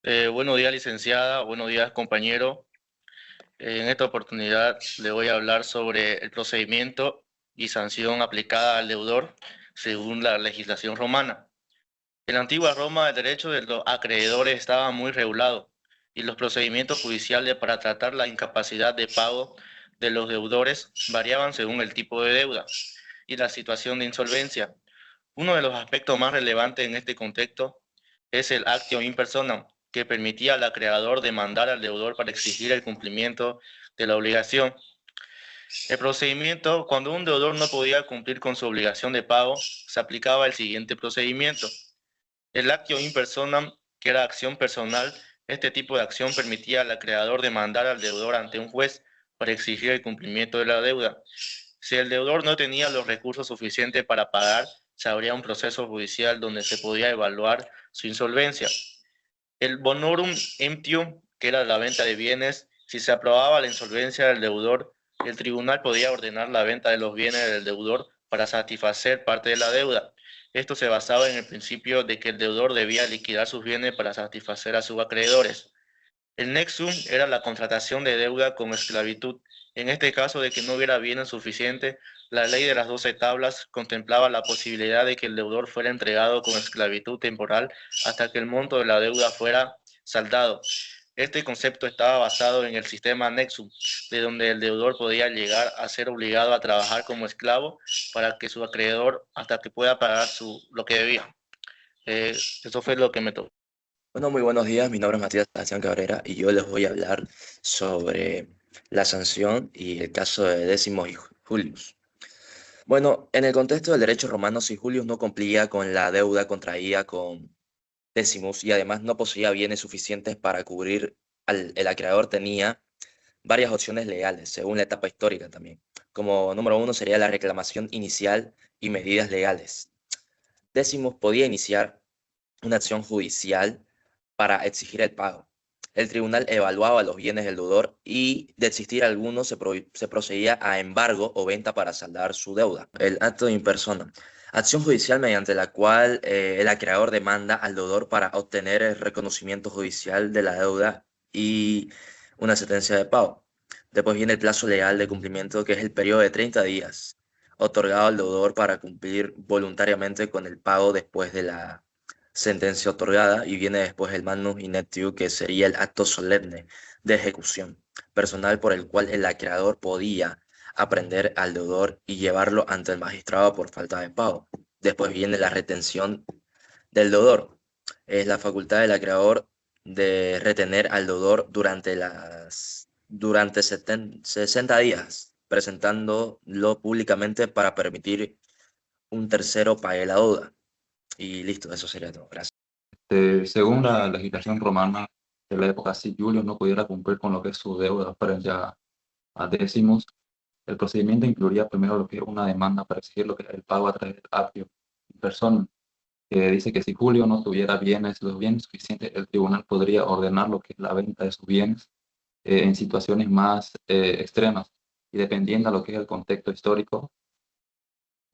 Buenos días, licenciada. Buenos días, compañero. En esta oportunidad le voy a hablar sobre el procedimiento y sanción aplicada al deudor según la legislación romana. En la antigua Roma, el derecho de los acreedores estaba muy regulado y los procedimientos judiciales para tratar la incapacidad de pago de los deudores variaban según el tipo de deuda y la situación de insolvencia. Uno de los aspectos más relevantes en este contexto es el actio in personam, que permitía al acreedor demandar al deudor para exigir el cumplimiento de la obligación. El procedimiento, cuando un deudor no podía cumplir con su obligación de pago, se aplicaba el siguiente procedimiento. El actio in personam, que era acción personal, este tipo de acción permitía al acreedor demandar al deudor ante un juez para exigir el cumplimiento de la deuda. Si el deudor no tenía los recursos suficientes para pagar, se abría un proceso judicial donde se podía evaluar su insolvencia. El bonorum emptium, que era la venta de bienes, si se aprobaba la insolvencia del deudor, el tribunal podía ordenar la venta de los bienes del deudor para satisfacer parte de la deuda. Esto se basaba en el principio de que el deudor debía liquidar sus bienes para satisfacer a sus acreedores. El nexum era la contratación de deuda con esclavitud. En este caso de que no hubiera bienes suficientes, la ley de las 12 tablas contemplaba la posibilidad de que el deudor fuera entregado con esclavitud temporal hasta que el monto de la deuda fuera saldado. Este concepto estaba basado en el sistema nexum, de donde el deudor podía llegar a ser obligado a trabajar como esclavo para que su acreedor hasta que pueda pagar lo que debía. Eso fue lo que me tocó. Bueno, muy buenos días. Mi nombre es Matías Sebastián Cabrera y yo les voy a hablar sobre la sanción y el caso de Décimos y Julius. Bueno, en el contexto del derecho romano, si Julius no cumplía con la deuda contraída con Décimos y además no poseía bienes suficientes para cubrir el acreedor, tenía varias opciones legales, según la etapa histórica también. Como número uno sería la reclamación inicial y medidas legales. Décimos podía iniciar una acción judicial para exigir el pago. El tribunal evaluaba los bienes del deudor y, de existir alguno, se procedía a embargo o venta para saldar su deuda. El acto in persona. Acción judicial mediante la cual el acreedor demanda al deudor para obtener el reconocimiento judicial de la deuda y una sentencia de pago. Después viene el plazo legal de cumplimiento, que es el periodo de 30 días, otorgado al deudor para cumplir voluntariamente con el pago después de la sentencia otorgada, y viene después el manus ineptius, que sería el acto solemne de ejecución personal por el cual el acreedor podía aprehender al deudor y llevarlo ante el magistrado por falta de pago. Después viene la retención del deudor. Es la facultad del acreedor de retener al deudor durante 60 días, presentándolo públicamente para permitir un tercero pague la deuda. Y listo, eso sería todo. Gracias. Según la legislación romana de la época, si Julio no pudiera cumplir con lo que es su deuda frente a Décimos, el procedimiento incluiría primero lo que es una demanda para exigir lo que es el pago a través del actio in persona, que dice que si Julio no tuviera los bienes suficientes, el tribunal podría ordenar lo que es la venta de sus bienes en situaciones más extremas, y dependiendo de lo que es el contexto histórico,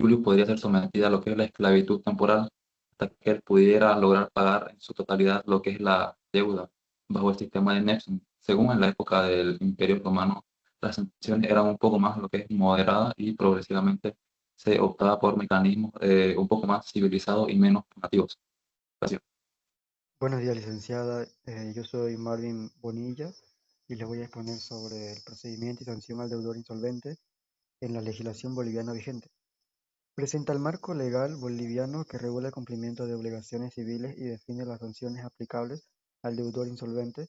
Julio podría ser sometida a lo que es la esclavitud temporal hasta que él pudiera lograr pagar en su totalidad lo que es la deuda bajo el sistema de Nexum. Según en la época del Imperio Romano, las sanciones eran un poco más lo que es moderada, y progresivamente se optaba por mecanismos un poco más civilizados y menos punitivos. Gracias. Buenos días, licenciada. Yo soy Marvin Bonilla y les voy a exponer sobre el procedimiento y sanción al deudor insolvente en la legislación boliviana vigente. Presenta el marco legal boliviano que regula el cumplimiento de obligaciones civiles y define las sanciones aplicables al deudor insolvente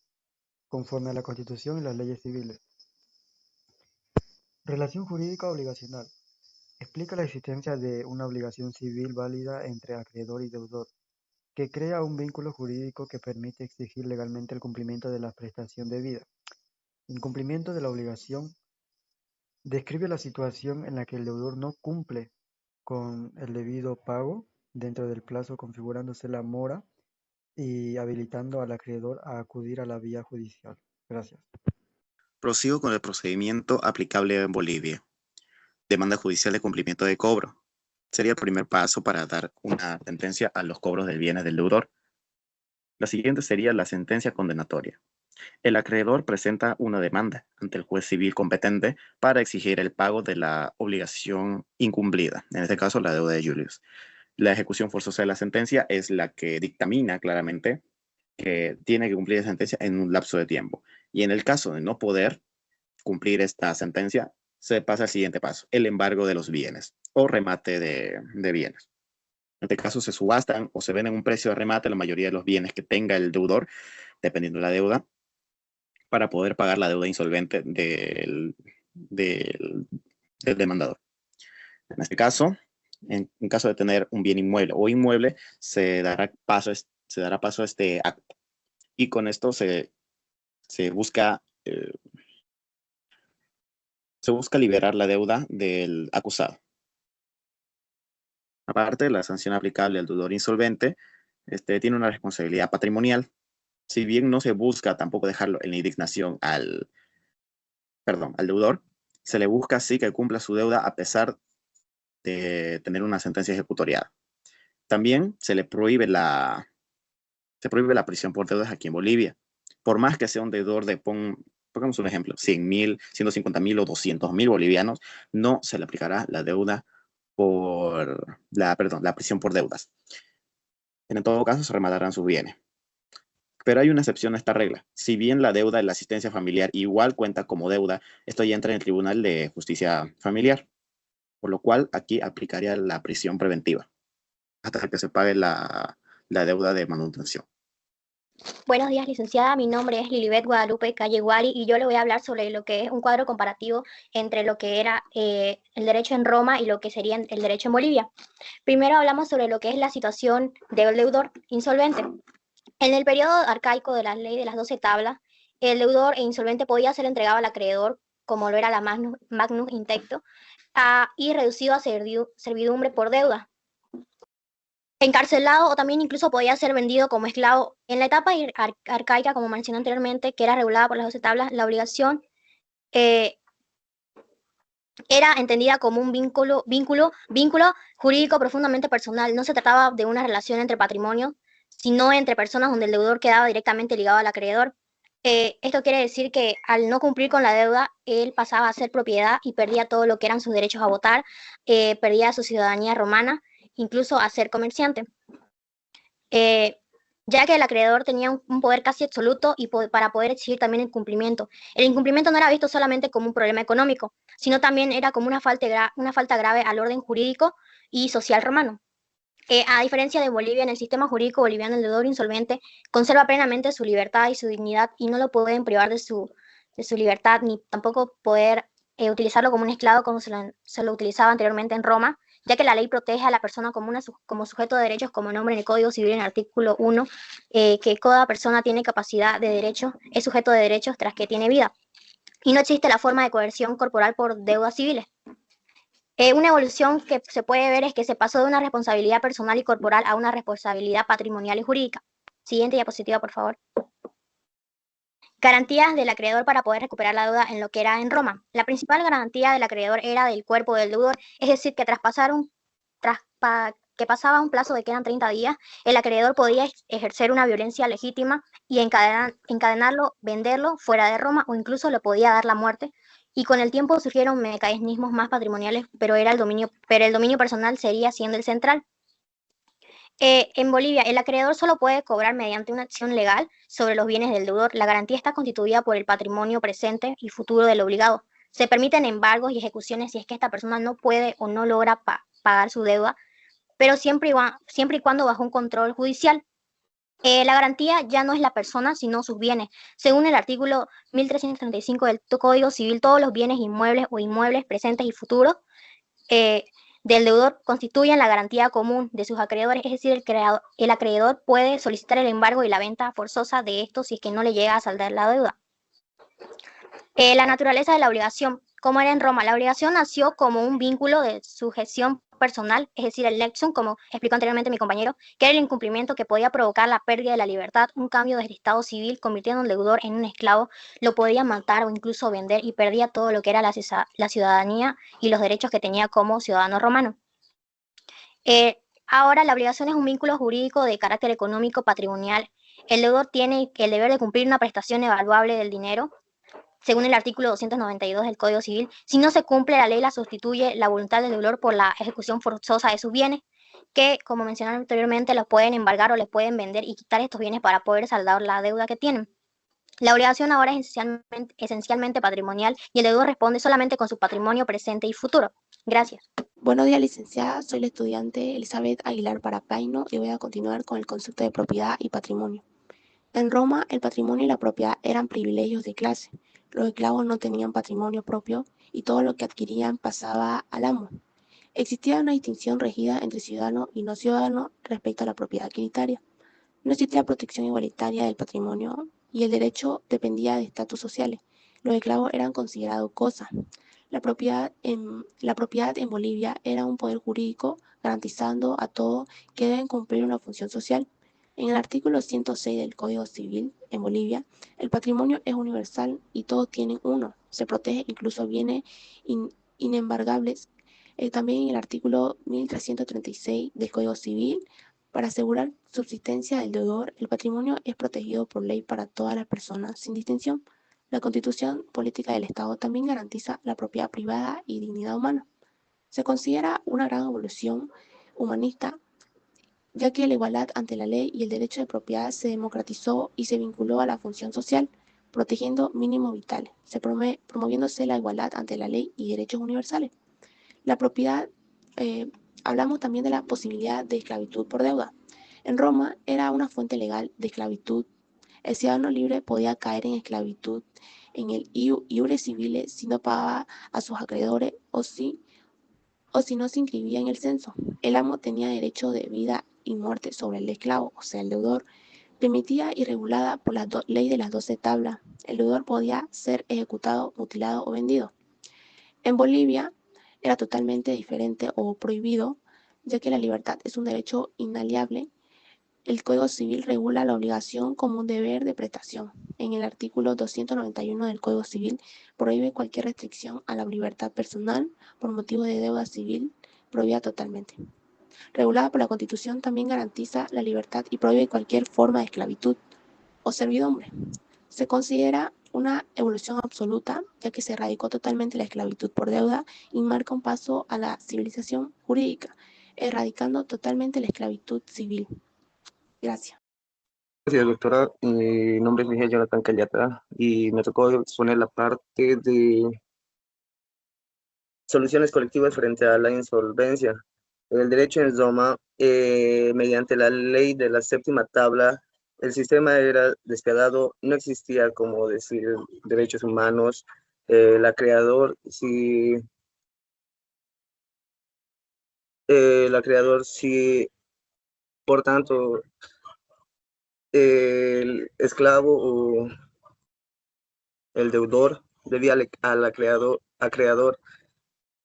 conforme a la Constitución y las leyes civiles. Relación jurídica obligacional. Explica la existencia de una obligación civil válida entre acreedor y deudor, que crea un vínculo jurídico que permite exigir legalmente el cumplimiento de la prestación debida. Incumplimiento de la obligación. Describe la situación en la que el deudor no cumple con el debido pago dentro del plazo, configurándose la mora y habilitando al acreedor a acudir a la vía judicial. Gracias. Prosigo con el procedimiento aplicable en Bolivia. Demanda judicial de cumplimiento de cobro. Sería el primer paso para dar una sentencia a los cobros del bienes del deudor. La siguiente sería la sentencia condenatoria. El acreedor presenta una demanda ante el juez civil competente para exigir el pago de la obligación incumplida, en este caso la deuda de Julius. La ejecución forzosa de la sentencia es la que dictamina claramente que tiene que cumplir la sentencia en un lapso de tiempo. Y en el caso de no poder cumplir esta sentencia, se pasa al siguiente paso, el embargo de los bienes o remate de bienes. En este caso se subastan o se venden a un precio de remate la mayoría de los bienes que tenga el deudor, dependiendo de la deuda, para poder pagar la deuda insolvente del demandador. En este caso, en caso de tener un bien inmueble o inmueble, se dará paso a este acto. Y con esto se busca liberar la deuda del acusado. Aparte, la sanción aplicable al deudor insolvente tiene una responsabilidad patrimonial. Si bien no se busca tampoco dejarlo en la indignación al deudor, se le busca sí que cumpla su deuda a pesar de tener una sentencia ejecutoriada. También se prohíbe la prisión por deudas aquí en Bolivia. Por más que sea un deudor de, pongamos un ejemplo, 100.000, 150.000 o 200.000 bolivianos, no se le aplicará la deuda por la prisión por deudas. En todo caso, se rematarán sus bienes. Pero hay una excepción a esta regla. Si bien la deuda de la asistencia familiar igual cuenta como deuda, esto ya entra en el Tribunal de Justicia Familiar, por lo cual aquí aplicaría la prisión preventiva hasta que se pague la deuda de manutención. Buenos días, licenciada. Mi nombre es Lilibet Guadalupe Calle Guari y yo le voy a hablar sobre lo que es un cuadro comparativo entre lo que era el derecho en Roma y lo que sería el derecho en Bolivia. Primero hablamos sobre lo que es la situación del deudor insolvente. En el periodo arcaico de la ley de las 12 tablas, el deudor insolvente podía ser entregado al acreedor, como lo era la Magnus Intecto, y reducido a servidumbre por deuda. Encarcelado o también incluso podía ser vendido como esclavo. En la etapa arcaica, como mencioné anteriormente, que era regulada por las 12 tablas, la obligación era entendida como un vínculo jurídico profundamente personal. No se trataba de una relación entre patrimonio, sino entre personas donde el deudor quedaba directamente ligado al acreedor. Esto quiere decir que al no cumplir con la deuda, él pasaba a ser propiedad y perdía todo lo que eran sus derechos a votar, perdía su ciudadanía romana, incluso a ser comerciante, ya que el acreedor tenía un poder casi absoluto y para poder exigir también el cumplimiento. El incumplimiento no era visto solamente como un problema económico, sino también era como una falta grave al orden jurídico y social romano. A diferencia de Bolivia, en el sistema jurídico boliviano, el deudor insolvente conserva plenamente su libertad y su dignidad y no lo pueden privar de su libertad, ni tampoco poder utilizarlo como un esclavo como se lo utilizaba anteriormente en Roma, ya que la ley protege a la persona como sujeto de derechos, como nombra en el Código Civil en el artículo 1, que toda persona tiene capacidad de derecho, es sujeto de derechos tras que tiene vida. Y no existe la forma de coerción corporal por deudas civiles. Una evolución que se puede ver es que se pasó de una responsabilidad personal y corporal a una responsabilidad patrimonial y jurídica. Siguiente diapositiva, por favor. Garantías del acreedor para poder recuperar la deuda en lo que era en Roma. La principal garantía del acreedor era del cuerpo del deudor, es decir, que que pasaba un plazo de que eran 30 días, el acreedor podía ejercer una violencia legítima y encadenarlo, venderlo fuera de Roma o incluso le podía dar la muerte. Y con el tiempo surgieron mecanismos más patrimoniales, pero el dominio personal seguía siendo el central. En Bolivia, el acreedor solo puede cobrar mediante una acción legal sobre los bienes del deudor. La garantía está constituida por el patrimonio presente y futuro del obligado. Se permiten embargos y ejecuciones si es que esta persona no puede o no logra pagar su deuda, pero siempre y cuando bajo un control judicial. La garantía ya no es la persona, sino sus bienes. Según el artículo 1335 del Código Civil, todos los bienes inmuebles o inmuebles presentes y futuros del deudor constituyen la garantía común de sus acreedores, es decir, el acreedor puede solicitar el embargo y la venta forzosa de estos si es que no le llega a saldar la deuda. La naturaleza de la obligación. Como era en Roma, la obligación nació como un vínculo de sujeción personal, es decir, el nexum, como explicó anteriormente mi compañero, que era el incumplimiento que podía provocar la pérdida de la libertad, un cambio de estado civil, convirtiendo al deudor en un esclavo, lo podía matar o incluso vender y perdía todo lo que era la ciudadanía y los derechos que tenía como ciudadano romano. Ahora, la obligación es un vínculo jurídico de carácter económico patrimonial. El deudor tiene el deber de cumplir una prestación evaluable del dinero, según el artículo 292 del Código Civil. Si no se cumple, la ley la sustituye la voluntad del deudor por la ejecución forzosa de sus bienes, que, como mencionaron anteriormente, los pueden embargar o les pueden vender y quitar estos bienes para poder saldar la deuda que tienen. La obligación ahora es esencialmente patrimonial y el deudor responde solamente con su patrimonio presente y futuro. Gracias. Buenos días, licenciada. Soy la estudiante Elizabeth Aguilar Parapaino y voy a continuar con el concepto de propiedad y patrimonio. En Roma, el patrimonio y la propiedad eran privilegios de clase. Los esclavos no tenían patrimonio propio y todo lo que adquirían pasaba al amo. Existía una distinción regida entre ciudadano y no ciudadano respecto a la propiedad adquiritaria. No existía protección igualitaria del patrimonio y el derecho dependía de estatus sociales. Los esclavos eran considerados cosas. La propiedad en Bolivia era un poder jurídico garantizando a todos que deben cumplir una función social. En el artículo 106 del Código Civil en Bolivia, el patrimonio es universal y todos tienen uno. Se protege incluso bienes inembargables. También en el artículo 1336 del Código Civil, para asegurar subsistencia del deudor, el patrimonio es protegido por ley para todas las personas, sin distinción. La Constitución Política del Estado también garantiza la propiedad privada y dignidad humana. Se considera una gran evolución humanista, ya que la igualdad ante la ley y el derecho de propiedad se democratizó y se vinculó a la función social, protegiendo mínimos vitales, promoviéndose la igualdad ante la ley y derechos universales. La propiedad, hablamos también de la posibilidad de esclavitud por deuda. En Roma era una fuente legal de esclavitud. El ciudadano libre podía caer en esclavitud en el iure civile si no pagaba a sus acreedores o si no se inscribía en el censo. El amo tenía derecho de vida y muerte sobre el esclavo, o sea, el deudor, permitida y regulada por la ley de las 12 tablas. El deudor podía ser ejecutado, mutilado o vendido. En Bolivia era totalmente diferente o prohibido, ya que la libertad es un derecho inalienable. El Código Civil regula la obligación como un deber de prestación. En el artículo 291 del Código Civil prohíbe cualquier restricción a la libertad personal por motivo de deuda civil, prohibida totalmente. Regulada por la Constitución, también garantiza la libertad y prohíbe cualquier forma de esclavitud o servidumbre. Se considera una evolución absoluta, ya que se erradicó totalmente la esclavitud por deuda y marca un paso a la civilización jurídica, erradicando totalmente la esclavitud civil. Gracias. Gracias, doctora. Mi nombre es Miguel Jonathan Callata y me tocó exponer la parte de soluciones colectivas frente a la insolvencia. El derecho en Roma, mediante la ley de la séptima tabla, el sistema era despiadado, no existía, como decir, derechos humanos. El acreedor sí, por tanto, el esclavo o el deudor debía al acreedor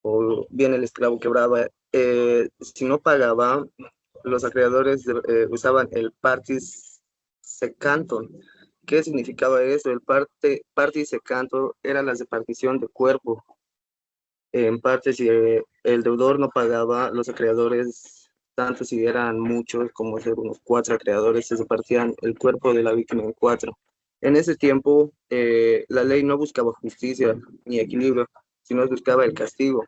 o bien el esclavo quebraba. Si no pagaba, los acreedores usaban el partis secantum. ¿Qué significaba eso? El partis secantum era la repartición de cuerpo. En parte, si el deudor no pagaba, los acreedores, tanto si eran muchos como ser unos 4 acreedores, se repartían el cuerpo de la víctima en 4. En ese tiempo, la ley no buscaba justicia ni equilibrio, sino buscaba el castigo.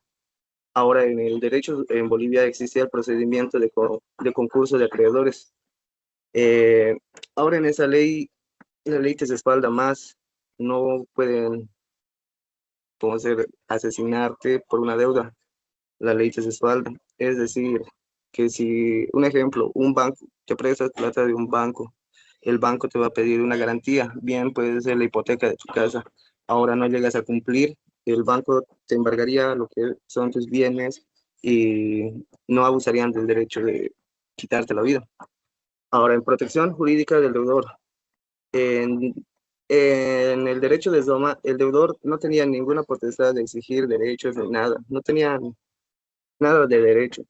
Ahora, en el derecho en Bolivia existía el procedimiento de concurso de acreedores. Ahora en esa ley, la ley te respalda más. No pueden, como ser, asesinarte por una deuda. La ley te respalda. Es decir, que si, un ejemplo, un banco, te prestas plata de un banco, el banco te va a pedir una garantía, bien puede ser la hipoteca de tu casa. Ahora no llegas a cumplir, el banco te embargaría lo que son tus bienes y no abusarían del derecho de quitarte la vida. Ahora, en protección jurídica del deudor, en el derecho de Roma, el deudor no tenía ninguna potestad de exigir derechos ni nada, no tenía nada de derecho.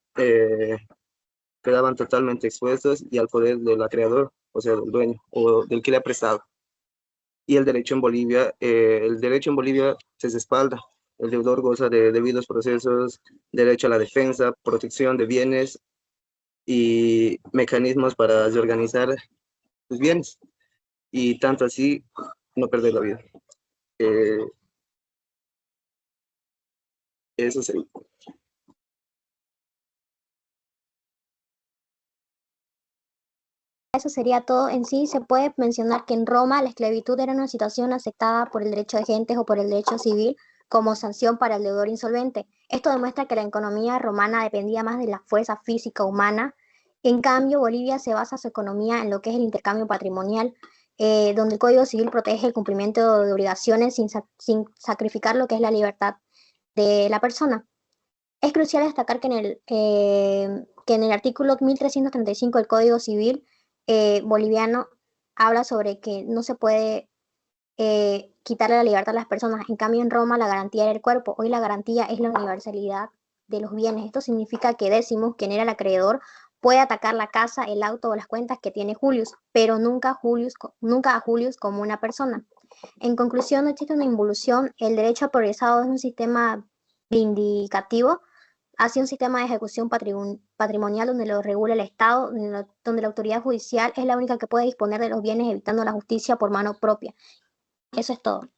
Quedaban totalmente expuestos y al poder del acreedor, o sea, del dueño o del que le ha prestado. Y el derecho en Bolivia se respalda. El deudor goza de debidos procesos, derecho a la defensa, protección de bienes y mecanismos para reorganizar sus bienes. y tanto así no perder la vida. Eso sería. Eso sería todo. En sí, se puede mencionar que en Roma la esclavitud era una situación aceptada por el derecho de gentes o por el derecho civil como sanción para el deudor insolvente. Esto demuestra que la economía romana dependía más de la fuerza física humana. En cambio, Bolivia se basa su economía en lo que es el intercambio patrimonial, donde el Código Civil protege el cumplimiento de obligaciones sin sacrificar lo que es la libertad de la persona. Es crucial destacar que en el artículo 1335 del Código Civil boliviano habla sobre que no se puede quitarle la libertad a las personas. En cambio, en Roma la garantía era el cuerpo. Hoy la garantía es la universalidad de los bienes. Esto significa que Décimos, quien era el acreedor, puede atacar la casa, el auto o las cuentas que tiene Julius, pero nunca a Julius como una persona. En conclusión, no existe una involución. El derecho progresado es un sistema vindicativo hacia un sistema de ejecución patrimonial donde lo regula el Estado, donde la autoridad judicial es la única que puede disponer de los bienes evitando la justicia por mano propia. Eso es todo.